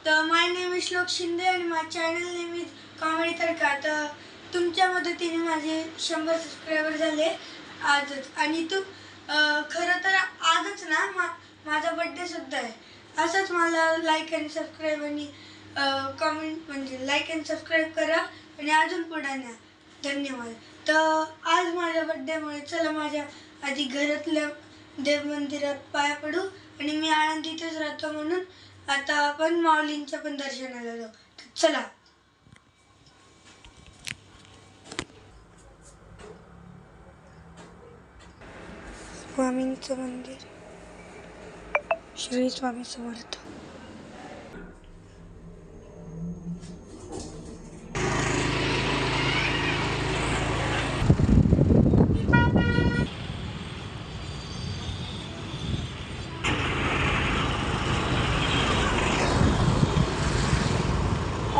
तर माय name is श्लोक शिंदे आणि माझ्या चॅनल नेम इज कॉमेडी तडका. तर तुमच्या मदतीने माझे 100 सबस्क्रायबर झाले आजच. आणि खरं तर आजच ना माझा बड्डे सुद्धा आहे. असंच मला लाईक अँड सबस्क्राईब आणि कमेंट म्हणजे लाईक अँड सबस्क्राईब करा आणि अजून पुढे न्या. धन्यवाद. तर आज माझ्या बड्डेमुळे चला माझ्या आधी घरातल्या देव मंदिरात पाया पडू. आणि मी आळंदीतच राहतो म्हणून आता आपण माऊलींच्या पण दर्शनाला जाऊ. चला. स्वामींचं मंदिर. श्री स्वामी समर्थ.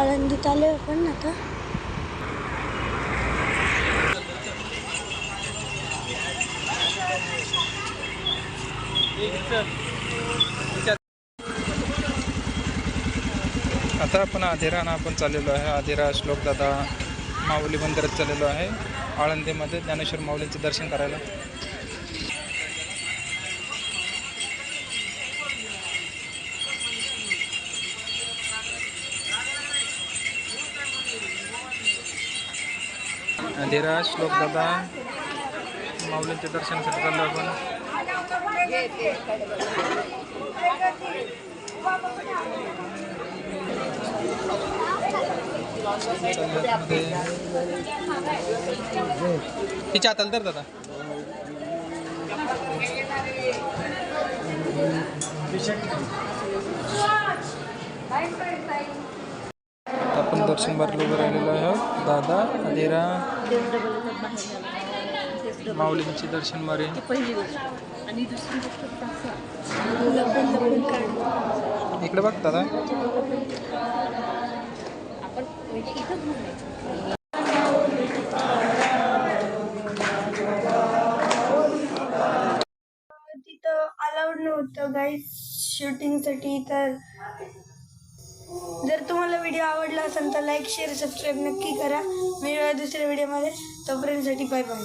आळंदीत आलो आपण आता. आता आपण आधेराना आपण चाललेलो आहे. आधेरा श्लोकदादा माऊली मंदिरात चाललेलो आहे आळंदीमध्ये ज्ञानेश्वर माऊलींचे दर्शन करायला. आधेरा श्लोकदादा माऊलींचे दर्शनासाठी चाललो आपण. तिच्या हाताला तर दादा आपण दर्शन भरलो उभं राहिलेलो आहोत. दादा आधेरा माऊलींचे दर्शन मारे. आणि दुसरी गोष्ट इकडे बघ दादा. आपण इथंच तिथं अलाउड नव्हतं गाईज शूटिंगसाठी. तर जर तुम्हाला व्हिडिओ आवडला असेल तर लाईक शेअर सबस्क्राईब नक्की करा. मिळूया दुसऱ्या व्हिडिओमध्ये. तोपर्यंतसाठी बाय बाय.